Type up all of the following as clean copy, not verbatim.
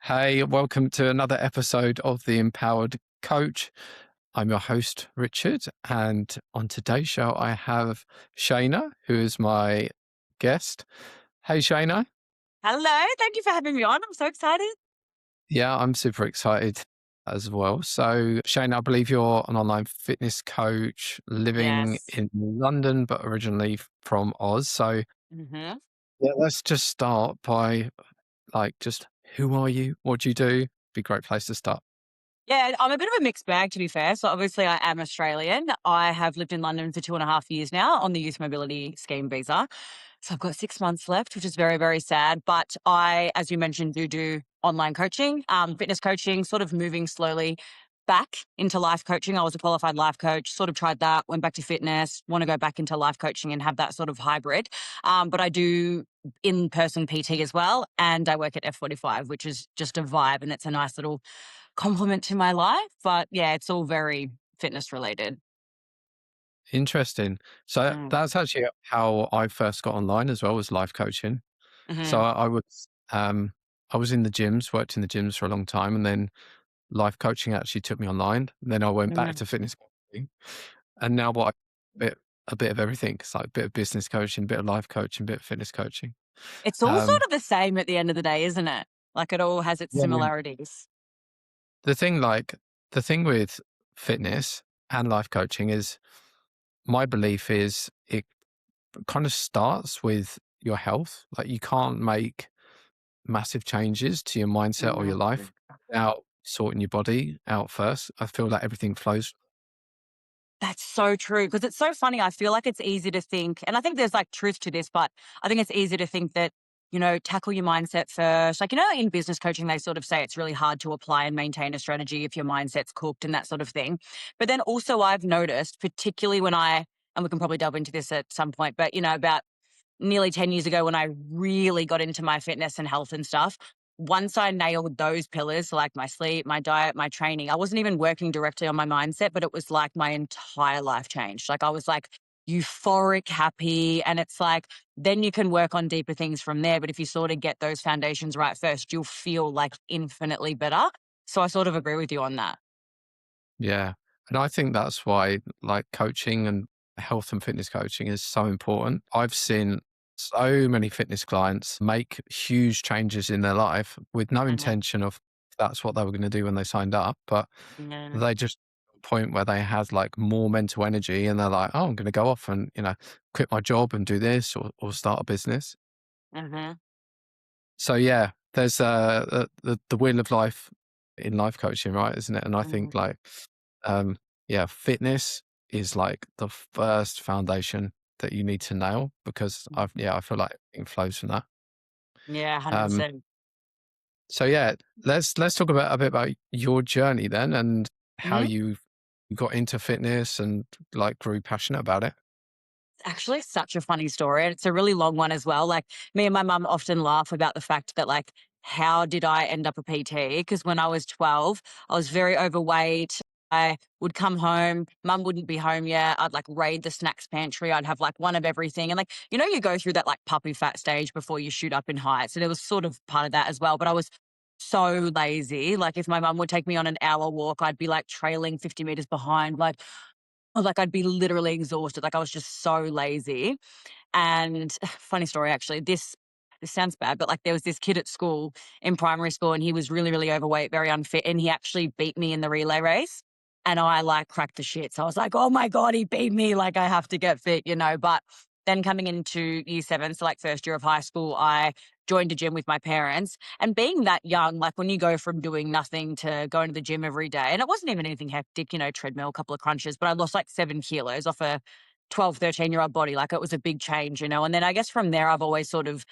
Hey, welcome to another episode of The Empowered Coach. I'm your host, Richard, and on today's show, I have Shaina, who is my guest. Hey, Shaina. Hello, thank you for having me on. I'm so excited. Yeah, I'm super excited as well. So, Shaina, I believe you're an online fitness coach living Yes. in London, but originally from Oz. So, hmm yeah, let's just start by just who are you? What do you do? Be a great place to start. Yeah, I'm a bit of a mixed bag, to be fair. So obviously, I am Australian. I have lived in London for 2.5 years now on the Youth Mobility Scheme visa. So I've got 6 months left, which is very, very sad. But I, as you mentioned, do online coaching, fitness coaching, sort of moving slowly back into life coaching. I was a qualified life coach, sort of tried that, went back to fitness, want to go back into life coaching and have that sort of hybrid. But I do in-person PT as well. And I work at F45, which is just a vibe. And it's a nice little complement to my life. But yeah, it's all very fitness related. Interesting. So Mm. that's actually how I first got online as well, was life coaching. So hmm I was in the gyms, worked in the gyms for a long time, and then life coaching actually took me online. Then I went back hmm to fitness coaching, and now what? A bit of everything. It's like a bit of business coaching, a bit of life coaching, a bit of fitness coaching. It's all sort Um, of the same at the end of the day, isn't it? Like it all has its yeah, similarities. the thing, the thing with fitness and life coaching is my belief is it kind of starts with your health. Like you can't make massive changes to your mindset or your Mhm. life without sorting your body out first. I feel like everything flows. That's so true because it's so funny. I feel like it's easy to think, and I think there's like truth to this, but I think it's easy to think that, tackle your mindset first. Like, in business coaching, they sort of say it's really hard to apply and maintain a strategy if your mindset's cooked and that sort of thing. But then also, I've noticed, particularly and we can probably delve into this at some point, but, about nearly 10 years ago when I really got into my fitness and health and stuff, once I nailed those pillars, so like my sleep, my diet, my training, I wasn't even working directly on my mindset, but it was like my entire life changed. Like I was like euphoric, happy. And it's like, then you can work on deeper things from there. But if you sort of get those foundations right first, you'll feel like infinitely better. So I sort of agree with you on that. Yeah. And I think that's why like coaching and health and fitness coaching is so important. I've seen so many fitness clients make huge changes in their life with no Mhm. intention of that's what they were going to do when they signed up, but Yeah. they just point where they had like more mental energy and they're like, oh, I'm going to go off and, quit my job and do this or start a business. Mhm. So yeah, there's the wheel of life in life coaching, right? Isn't it? And I think Mhm. um, yeah, fitness is like the first foundation that you need to nail because I feel like it flows from that. Yeah, Um, 100%. so yeah, let's talk about a bit about your journey then and how you got into fitness and like grew passionate about it. Actually such a funny story, and it's a really long one as well. Like, me and my mum often laugh about the fact that, like, how did I end up a PT? Because when I was 12, I was very overweight. I would come home, mum wouldn't be home yet. I'd, like, raid the snacks pantry. I'd have, like, one of everything, and, like, you go through that, like, puppy fat stage before you shoot up in height, so there was sort of part of that as well, but I was so lazy. Like, if my mum would take me on an hour walk, I'd be, like, trailing 50 meters behind, like, I'd be literally exhausted, like, I was just so lazy, and funny story actually, this sounds bad, but, like, there was this kid at school, in primary school, and he was really, really overweight, very unfit, and he actually beat me in the relay race, and I, like, cracked the shits. I was like, "Oh my god, he beat me, like, I have to get fit," but then coming into year 7, so, like, first year of high school, I joined a gym with my parents, and being that young, like, when you go from doing nothing to going to the gym every day, and it wasn't even anything hectic, treadmill, a couple of crunches, but I lost, like, 7 kilos off a 12, 13-year-old body, like, it was a big change, and then I guess from there, I've always sort of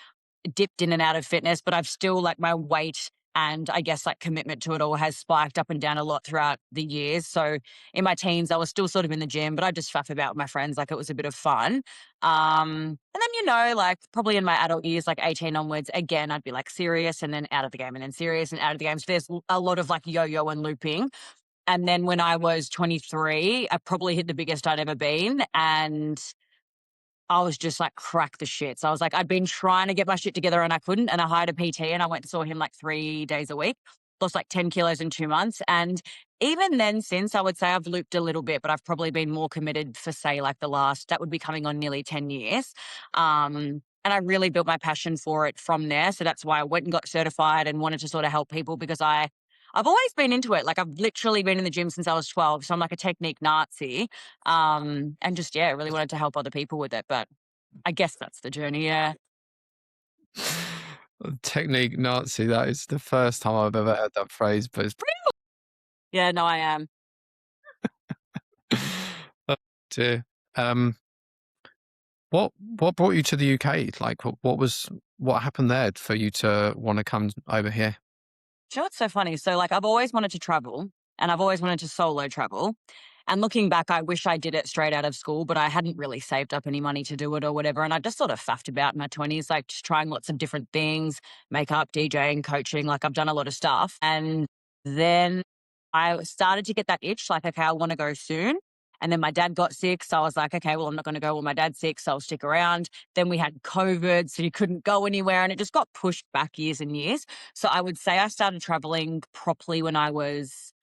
dipped in and out of fitness, but I've still like my weight and I guess like commitment to it all has spiked up and down a lot throughout the years. So in my teens, I was still sort of in the gym, but I just faff about with my friends. Like it was a bit of fun. And then, like probably in my adult years, like 18 onwards, again, I'd be like serious and then out of the game and then serious and out of the game. So there's a lot of like yo-yo and looping. And then when I was 23, I probably hit the biggest I'd ever been. And I was just like, crack the shit. So I was like, I'd been trying to get my shit together and I couldn't. And I hired a PT and I went and saw him like 3 days a week, lost like 10 kilos in 2 months. And even then, since I would say I've looped a little bit, but I've probably been more committed for, say, like the last, that would be coming on nearly 10 years. And I really built my passion for it from there. So that's why I went and got certified and wanted to sort of help people because I've always been into it. Like I've literally been in the gym since I was 12. So I'm like a technique Nazi. And just, yeah, really wanted to help other people with it. But I guess that's the journey. Yeah. Technique Nazi, that is the first time I've ever heard that phrase, but it's Yeah, no, I am. oh dear. Um, what brought you to the UK? Like, what happened there for you to want to come over here? Sure, it's so funny. So, like, I've always wanted to travel and I've always wanted to solo travel. And looking back, I wish I did it straight out of school, but I hadn't really saved up any money to do it or whatever. And I just sort of faffed about in my 20s, like just trying lots of different things, makeup, DJing, coaching. Like, I've done a lot of stuff. And then I started to get that itch, like, okay, I want to go soon. And then my dad got sick. So I was like, okay, well, I'm not going to go when my dad's sick. So I'll stick around. Then we had COVID. So you couldn't go anywhere. And it just got pushed back years and years. So I would say I started traveling properly when I was,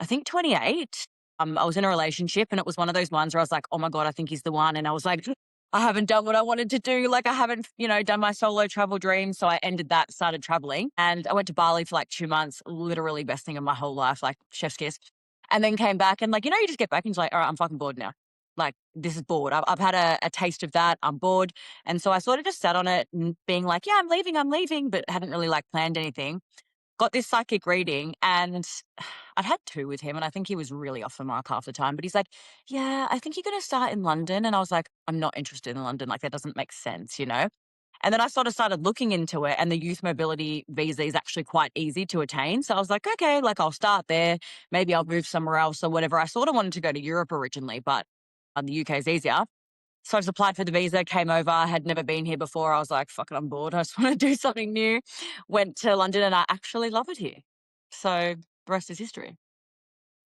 I think, 28. I was in a relationship and it was one of those ones where I was like, oh my God, I think he's the one. And I was like, I haven't done what I wanted to do. Like I haven't, done my solo travel dream. So I ended that, started traveling. And I went to Bali for like 2 months, literally best thing of my whole life, like chef's kiss. And then came back and like, you just get back and you're like, all right, I'm fucking bored now. Like this is bored. I've had a taste of that. I'm bored. And so I sort of just sat on it and being like, yeah, I'm leaving, but hadn't really like planned anything. Got this psychic reading and I'd had 2 with him and I think he was really off the mark half the time, but he's like, "Yeah, I think you're gonna start in London." And I was like, "I'm not interested in London, like, that doesn't make sense, you know?" And then I sort of started looking into it and the youth mobility visa is actually quite easy to attain. So I was like, "Okay, like, I'll start there. Maybe I'll move somewhere else or whatever." I sort of wanted to go to Europe originally, but, the UK is easier. So I just applied for the visa, came over, had never been here before. I was like, fuck it, I'm bored. I just want to do something new. Went to London and I actually love it here. So the rest is history.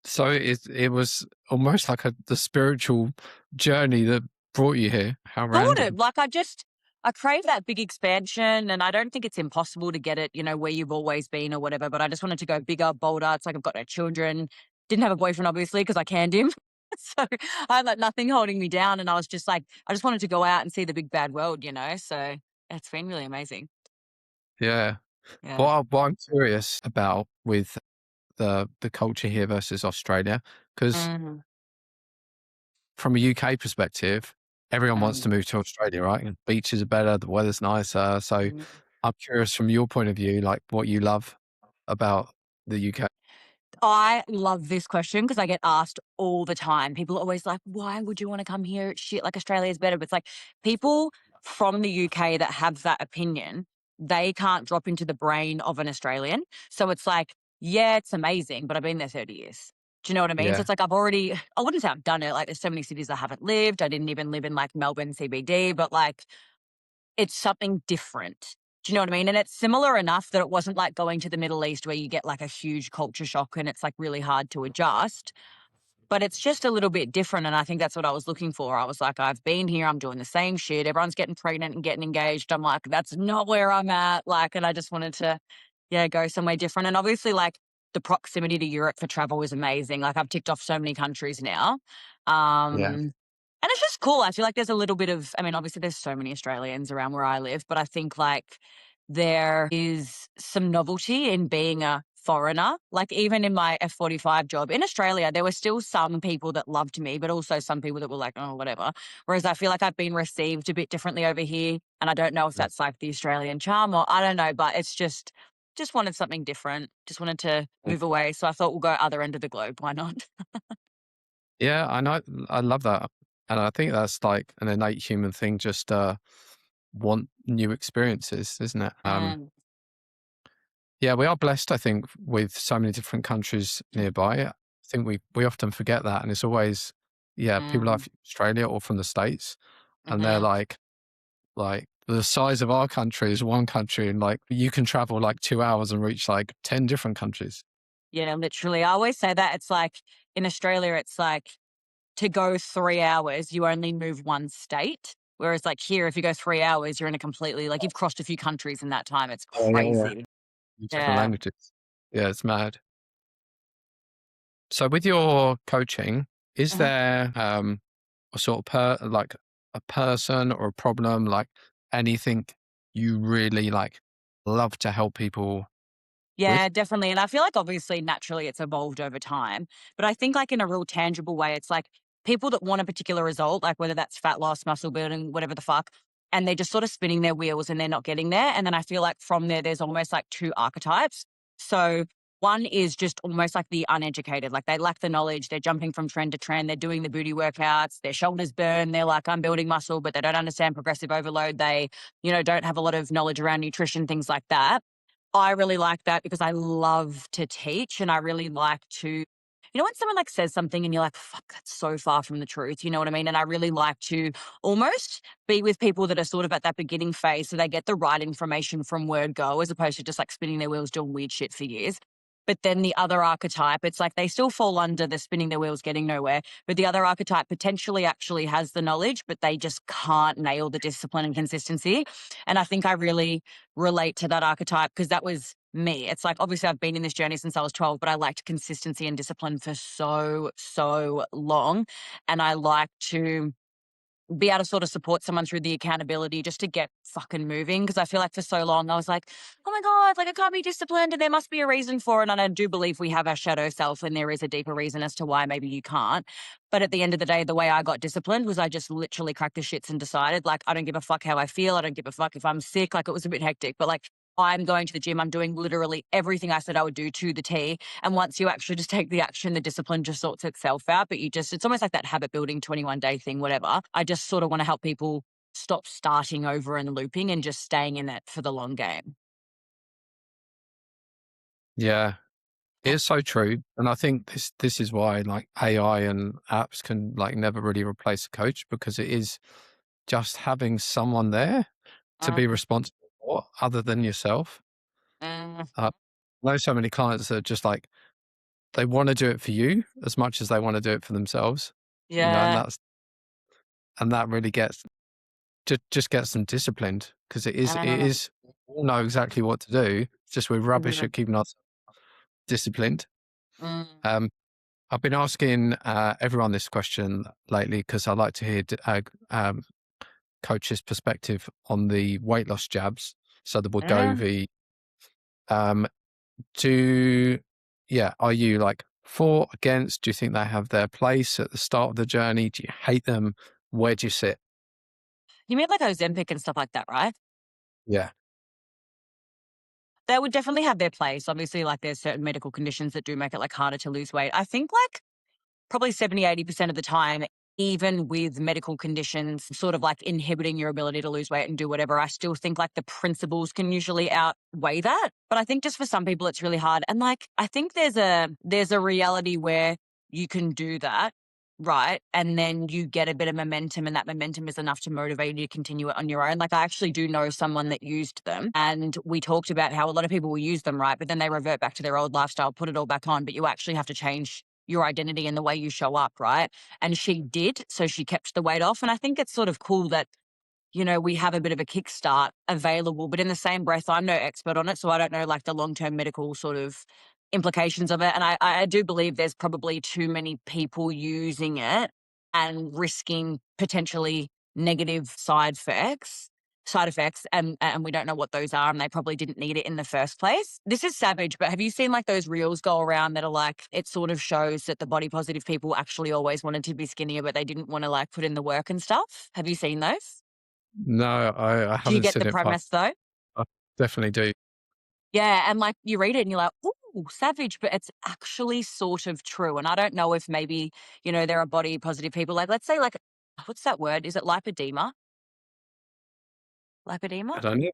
So it was almost like the spiritual journey that brought you here. How Sort of. random. Like I crave that big expansion and I don't think it's impossible to get it, where you've always been or whatever, but I just wanted to go bigger, bolder. It's like I've got no children. Didn't have a boyfriend, obviously, because I canned him. So I had like nothing holding me down. And I was just like, I just wanted to go out and see the big bad world. So it's been really amazing. Yeah. Yeah. What I'm curious about with the culture here versus Australia, because Mhm. from a UK perspective, everyone wants to Mm. move to Australia, right? And beaches are better, the weather's nicer. So Mm. I'm curious from your point of view, like what you love about the UK. I love this question because I get asked all the time. People are always like, why would you want to come here? It's shit, like Australia is better. But it's like people from the UK that have that opinion, they can't drop into the brain of an Australian. So it's like, yeah, it's amazing, but I've been there 30 years. Do you know what I mean? So Yeah. it's like I wouldn't say I've done it. Like there's so many cities I haven't lived. I didn't even live in like Melbourne CBD, but like it's something different. Do you know what I mean? And it's similar enough that it wasn't like going to the Middle East where you get like a huge culture shock and it's like really hard to adjust. But it's just a little bit different, and I think that's what I was looking for. I was like, "I've been here, I'm doing the same shit. Everyone's getting pregnant and getting engaged." I'm like, "That's not where I'm at." Like, and I just wanted to, yeah, go somewhere different. And obviously, like, the proximity to Europe for travel is amazing. Like, I've ticked off so many countries now. Yeah. And it's just cool. I feel like there's a little bit of I mean, obviously, there's so many Australians around where I live, but I think, like, there is some novelty in being a foreigner. Like even in my F45 job in Australia, there were still some people that loved me, but also some people that were like, oh, whatever. Whereas I feel like I've been received a bit differently over here. And I don't know if that's like the Australian charm or I don't know, but it's just wanted something different. Just wanted to move away. So I thought we'll go other end of the globe. Why not? Yeah, I know. I love that. And I think that's like an innate human thing, just want new experiences, isn't it? Mm, Yeah, we are blessed, I think, with so many different countries nearby. I think we often forget that. And it's always, yeah, people are mm, from Australia or from the States, and they're hmm like the size of our country is one country, and like you can travel like 2 hours and reach like 10 different countries. Yeah, literally. I always say that it's like in Australia, it's like to go 3 hours, you only move one state. Whereas like here, if you go 3 hours, you're in a completely like you've crossed a few countries in that time. It's Yeah, yeah, yeah. crazy. Different Yeah. languages. Yeah, it's mad. So with your coaching, is Mhm. there, a sort of like a person or a problem, like anything you really like love to help people Yeah, with? definitely. And I feel like obviously naturally it's evolved over time. But I think like in a real tangible way, it's like people that want a particular result, like whether that's fat loss, muscle building, whatever the fuck, and they're just sort of spinning their wheels and they're not getting there. And then I feel like from there, there's almost like two archetypes. So one is just almost like the uneducated, like they lack the knowledge, they're jumping from trend to trend, they're doing the booty workouts, their shoulders burn, they're like, I'm building muscle, but they don't understand progressive overload. They, don't have a lot of knowledge around nutrition, things like that. I really like that because I love to teach and I really like to when someone like says something and you're like, fuck, that's so far from the truth. You know what I mean? And I really like to almost be with people that are sort of at that beginning phase so they get the right information from word go as opposed to just like spinning their wheels doing weird shit for years. But then the other archetype, it's like they still fall under the spinning their wheels, getting nowhere. But the other archetype potentially actually has the knowledge, but they just can't nail the discipline and consistency. And I think I really relate to that archetype because that was me. It's like obviously I've been in this journey since I was 12, but I liked consistency and discipline for so, so long. And I like to be able to sort of support someone through the accountability just to get fucking moving. Because I feel like for so long I was like, oh my God, like I can't be disciplined and there must be a reason for it. And I do believe we have our shadow self and there is a deeper reason as to why maybe you can't. But at the end of the day, the way I got disciplined was I just literally cracked the shits and decided like, I don't give a fuck how I feel. I don't give a fuck if I'm sick. Like it was a bit hectic, but like I'm going to the gym. I'm doing literally everything I said I would do to the T. And once you actually just take the action, the discipline just sorts itself out. But it's almost like that habit building 21-day thing, whatever. I just sort of want to help people stop starting over and looping and just staying in it for the long game. Yeah, it is so true. And I think this is why like AI and apps can like never really replace a coach because it is just having someone there to be Mm, responsible for other than yourself. mm, I know so many clients that are just like they want to do it for you as much as they want to do it for themselves, and yeah. that really gets just gets them disciplined because it Mm, is we all know exactly what to do. It's just we're rubbish mhm, at keeping us disciplined. mm, Um, I've been asking everyone this question lately because I like to hear coaches' perspective on the weight loss jabs. So the mm. Wegovy. Um, do are you like for, against? Do you think they have their place at the start of the journey? Do you hate them? Where do you sit? You mean like Ozempic and stuff like that, right? Yeah. They would definitely have their place. Obviously, like there's certain medical conditions that do make it like harder to lose weight. I think like probably 70-80% of the time, even with medical conditions sort of like inhibiting your ability to lose weight and do whatever, I still think like the principles can usually outweigh that. But I think just for some people it's really hard. And like I think there's a reality where you can do that, right? And then you get a bit of momentum and that momentum is enough to motivate you to continue it on your own. Like I actually do know someone that used them and we talked about how a lot of people will use them, right? But then they revert back to their old lifestyle, put it all back on, but you actually have to change your identity and the way you show up, right? And she did. So she kept the weight off. And I think it's sort of cool that, we have a bit of a kickstart available, but in the same breath, I'm no expert on it. So I don't know like the long term medical sort of implications of it. And I do believe there's probably too many people using it and risking potentially negative side effects and we don't know what those are and they probably didn't need it in the first place. This is savage, but have you seen like those reels go around that are like it sort of shows that the body positive people actually always wanted to be skinnier but they didn't want to like put in the work and stuff? Have you seen those? No, I Do you haven't get seen the it, but premise though? I definitely do. Yeah, and like you read it and you're like, "Ooh, savage," but it's actually sort of true. And I don't know if maybe, there are body positive people. Like, let's say, like, what's that word? Is it lipedema? I Lipedema? don't know.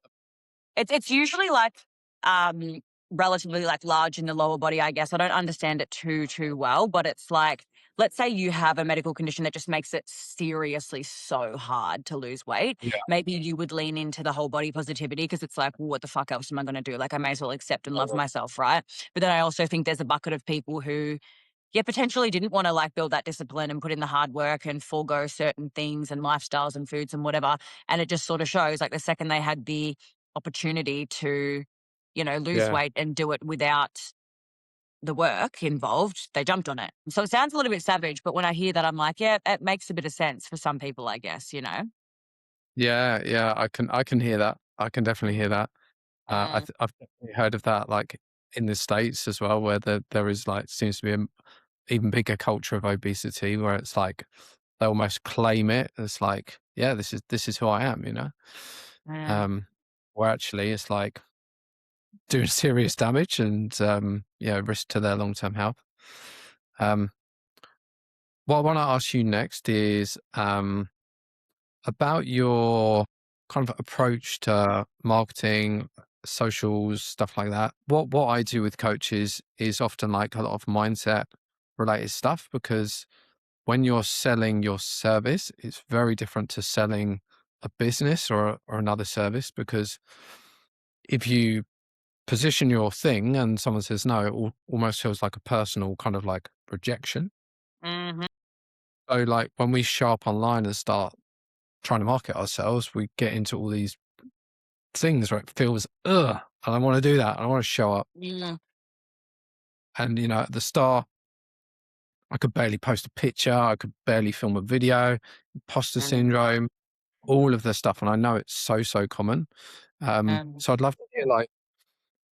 It's usually like um relatively like large in the lower body, I guess. I don't understand it too well, but it's like let's say you have a medical condition that just makes it seriously so hard to lose weight. Yeah. Maybe you would lean into the whole body positivity because it's like, well, what the fuck else am I going to do? Like I may as well accept and love myself, right? But then I also think there's a bucket of people who yeah, potentially didn't want to like build that discipline and put in the hard work and forego certain things and lifestyles and foods and whatever. And it just sort of shows like the second they had the opportunity to, lose Yeah. weight and do it without the work involved, they jumped on it. So it sounds a little bit savage, but when I hear that, I'm like, yeah, it makes a bit of sense for some people, I guess. Yeah, yeah, I can hear that. I can definitely hear that. Mm, I've definitely heard of that, like, in the States as well, where there is, like, seems to be an even bigger culture of obesity where it's like they almost claim it. It's like, "Yeah, this is who I am," you know? mm. Um, where actually it's like doing serious damage and, yeah, risk to their long-term health. Um, what I wanna ask you next is, about your kind of approach to marketing, socials, stuff like that. What I do with coaches is often like a lot of mindset related stuff because when you're selling your service, it's very different to selling a business or another service because if you position your thing and someone says no, it almost feels like a personal kind of like rejection. Mhm. So like when we show up online and start trying to market ourselves, we get into all these things where it feels, ugh, I don't want to do that. I don't want to show up. Mm, And, at the start, I could barely post a picture. I could barely film a video, imposter mm, syndrome, all of this stuff. And I know it's so, so common. mm. So I'd love to hear like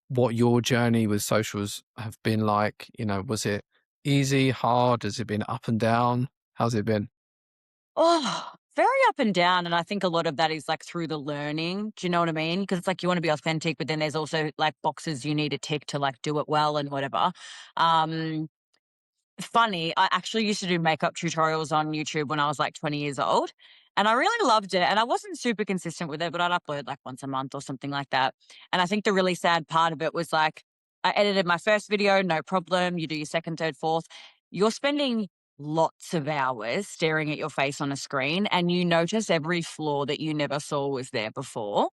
what your journey with socials have been like. Was it easy, hard? Has it been up and down? How's it been? Oh, very up and down. And I think a lot of that is like through the learning. Do you know what I mean? Because it's like you want to be authentic, but then there's also like boxes you need to tick to like do it well and whatever. Um, Funny, I actually used to do makeup tutorials on YouTube when I was like 20 years old, and I really loved it. And I wasn't super consistent with it, but I'd upload like once a month or something like that. And I think the really sad part of it was like I edited my first video, no problem. You do your second, third, fourth. You're spending lots of hours staring at your face on a screen, and you notice every flaw that you never saw was there before.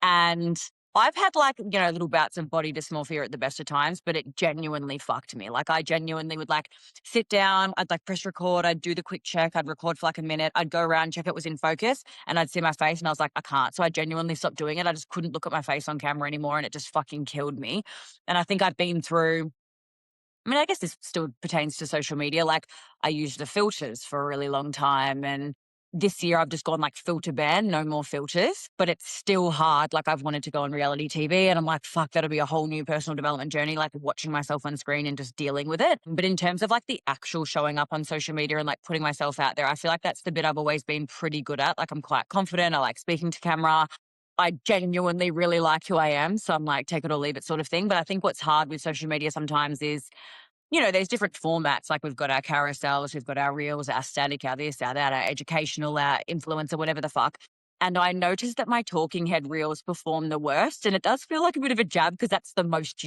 And I've had like, little bouts of body dysmorphia at the best of times, but it genuinely fucked me. Like I genuinely would like sit down, I'd like press record, I'd do the quick check, I'd record for like a minute, I'd go around, check it was in focus, and I'd see my face and I was like, I can't. So I genuinely stopped doing it. I just couldn't look at my face on camera anymore and it just fucking killed me. And I think I've been through I guess this still pertains to social media. Like, I used the filters for a really long time. And this year I've just gone like filter ban, no more filters, but it's still hard. Like, I've wanted to go on reality TV and I'm like, fuck, that'll be a whole new personal development journey, like watching myself on screen and just dealing with it. But in terms of like the actual showing up on social media and like putting myself out there, I feel like that's the bit I've always been pretty good at. Like, I'm quite confident. I like speaking to camera. I genuinely really like who I am. So I'm like, take it or leave it sort of thing. But I think what's hard with social media sometimes is there's different formats. Like we've got our carousels, we've got our reels, our static, our this, our that, our educational, our influencer, whatever the fuck. And I noticed that my talking head reels perform the worst. And it does feel like a bit of a jab because that's the most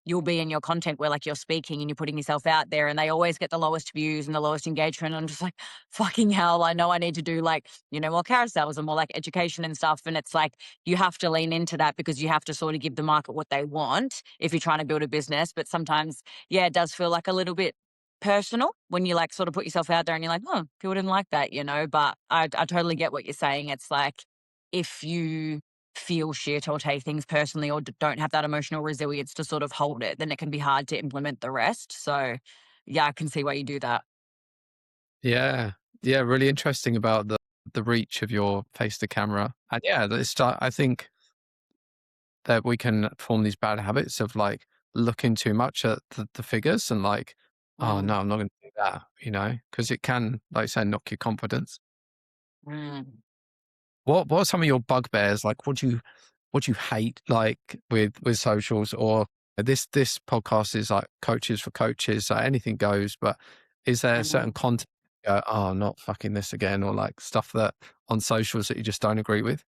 you'll be in your content where like you're speaking and you're putting yourself out there and they always get the lowest views and the lowest engagement. I'm just like, fucking hell, I know I need to do like, more carousels and more like education and stuff. And it's like you have to lean into that because you have to sort of give the market what they want if you're trying to build a business. But sometimes yeah, it does feel like a little bit personal when you like sort of put yourself out there and you're like, oh, people didn't like that. But I totally get what you're saying. It's like if you feel shit or take things personally or don't have that emotional resilience to sort of hold it, then it can be hard to implement the rest. So, yeah, I can see why you do that. Yeah. Yeah, really interesting about the reach of your face to camera. And yeah, I think that we can form these bad habits of like looking too much at the figures and like, oh Mm, no, I'm not going to do that, because it can, like I say, knock your confidence. mm. What are some of your bugbears? Like, what do you hate like with socials or this podcast is like coaches for coaches, so anything goes. But is there certain Mm. content? You go, oh, not fucking this again, or like stuff that on socials that you just don't agree with.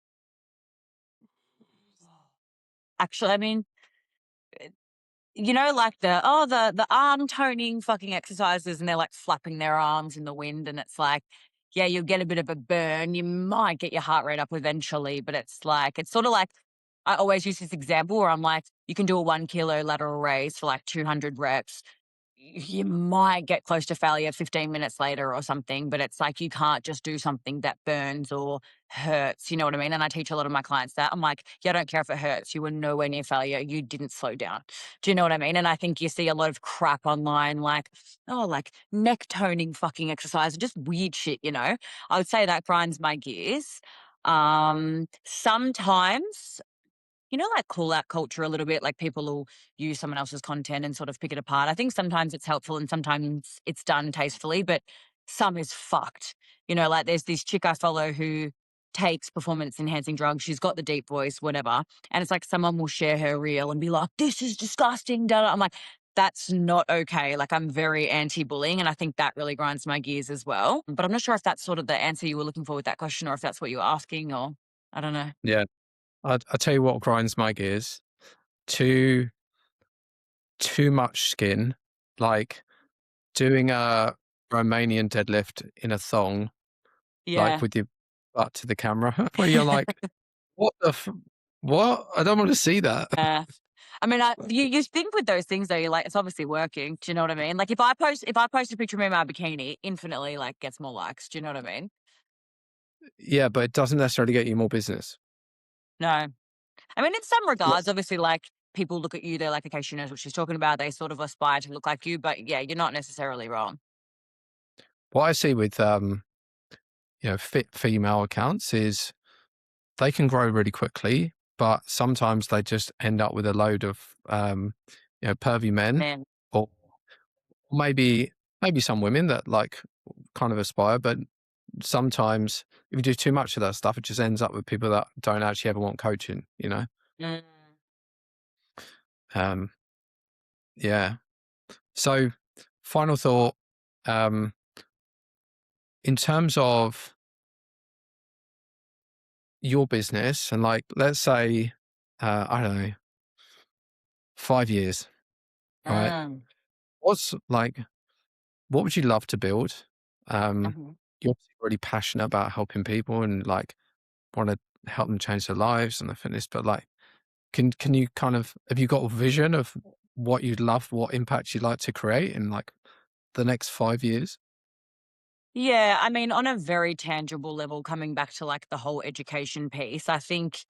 Actually, like the arm toning fucking exercises, and they're like flapping their arms in the wind, and it's like, yeah, you'll get a bit of a burn. You might get your heart rate up eventually, but it's sort of like I always use this example where I'm like, you can do a 1 kilo lateral raise for like 200 reps. you might get close to failure 15 minutes later or something, but it's like you can't just do something that burns or hurts. You know what I mean? And I teach a lot of my clients that. I'm like, yeah, I don't care if it hurts. You were nowhere near failure. You didn't slow down. Do you know what I mean? And I think you see a lot of crap online, like, oh, like neck toning fucking exercise, just weird shit, you know? I would say that grinds my gears. Sometimes like call out culture a little bit, like people will use someone else's content and sort of pick it apart. I think sometimes it's helpful and sometimes it's done tastefully, but some is fucked. Like there's this chick I follow who takes performance enhancing drugs. She's got the deep voice, whatever. And it's like someone will share her reel and be like, this is disgusting. Da, da. I'm like, that's not okay. Like I'm very anti-bullying and I think that really grinds my gears as well. But I'm not sure if that's sort of the answer you were looking for with that question or if that's what you were asking or I don't know. Yeah. I tell you what grinds my gears. Too too much skin, like doing a Romanian deadlift in a thong, like Yeah. with your butt to the camera, where you're like, "What the f what? I don't wanna see that." Yeah. I mean, you think with those things though, you're like, it's obviously working. Do you know what I mean? Like if I post a picture of me in my bikini, infinitely like gets more likes. Do you know what I mean? Yeah, but it doesn't necessarily get you more business. No. I mean, in some What regards, obviously, like people look at you, they're like, okay, she knows what she's talking about. They sort of aspire to look like you, but yeah, you're not necessarily wrong. what I see with, fit female accounts is they can grow really quickly, but sometimes they just end up with a load of, pervy men Man. or maybe some women that, like, kind of aspire, but sometimes if you do too much of that stuff, it just ends up with people that don't actually ever want coaching, you know? Mm. Um, yeah. So, final thought, um, in terms of your business and, like, let's say, I don't know, 5 years, right? Mm. What's like what would you love to build? Um, Mhm. you're obviously really passionate about helping people and, like, wanna help them change their lives and their fitness, but, like, can you kind of have you got a vision of what you'd love, what impact you'd like to create in, like, the next 5 years? Yeah, I mean, on a very tangible level, coming back to like the whole education piece, I think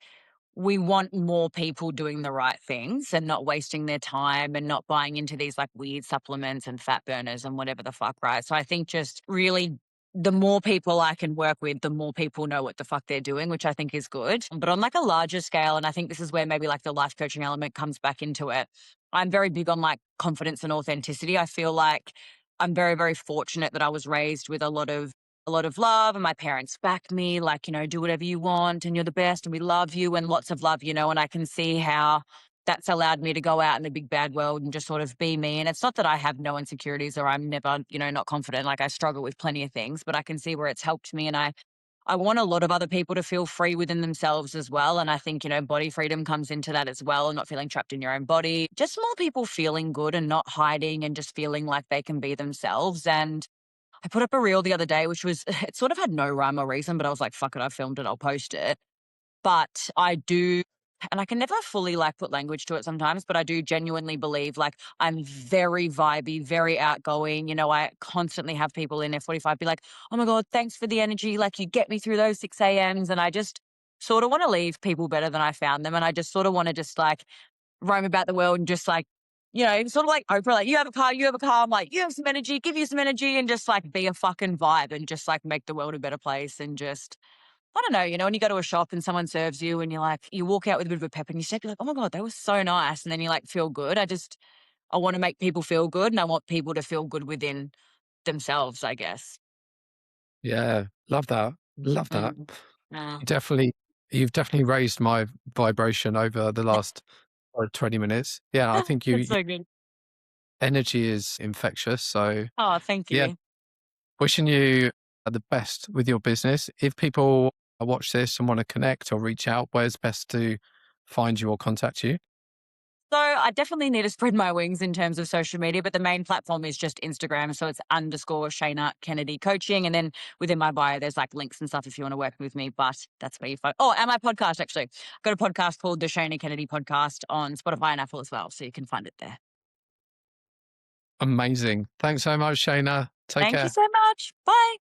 we want more people doing the right things and not wasting their time and not buying into these like weird supplements and fat burners and whatever the fuck, right? So I think just really the more people I can work with, the more people know what the fuck they're doing, which I think is good. But on like a larger scale, and I think this is where maybe like the life coaching element comes back into it. I'm very big on like confidence and authenticity. I feel like I'm very, very fortunate that I was raised with a lot of love and my parents back me like, do whatever you want and you're the best and we love you and lots of love, and I can see how that's allowed me to go out in the big bad world and just sort of be me. And it's not that I have no insecurities or I'm never, not confident. Like I struggle with plenty of things, but I can see where it's helped me. And I want a lot of other people to feel free within themselves as well. And I think, body freedom comes into that as well, and not feeling trapped in your own body. Just more people feeling good and not hiding and just feeling like they can be themselves. And I put up a reel the other day, which was, it sort of had no rhyme or reason, but I was like, fuck it, I filmed it, I'll post it. But I do, and I can never fully like put language to it sometimes, but I do genuinely believe like I'm very vibey, very outgoing. I constantly have people in F45 be like, oh my God, thanks for the energy. Like you get me through those 6 a.m.s. And I just sort of want to leave people better than I found them. And I just sort of want to just like roam about the world and just like, sort of like Oprah, like you have a car, you have a car. I'm like, you have some energy, give you some energy and just like be a fucking vibe and just like make the world a better place and just I don't know, when you go to a shop and someone serves you and you're like, you walk out with a bit of a pep and you step, you're like, oh my God, that was so nice. And then you like feel good. I want to make people feel good and I want people to feel good within themselves, I guess. Yeah, love that, love that. Mm. Yeah. You definitely you've definitely raised my vibration over the last, 20 minutes. Yeah, I think That's your so good. energy is infectious, so, Oh, thank yeah, you. wishing you the best with your business. If people watch this and wanna connect or reach out, where's best to find you or contact you? So I definitely need to spread my wings in terms of social media, but the main platform is just Instagram. So it's underscore Shaina Kennedy coaching. And then within my bio, there's like links and stuff if you want to work with me. But that's where you find. Oh, and my podcast actually. I've got a podcast called the Shaina Kennedy Podcast on Spotify and Apple as well. So you can find it there. Amazing. Thanks so much, Shayna. Take Thank you care. so much. Bye.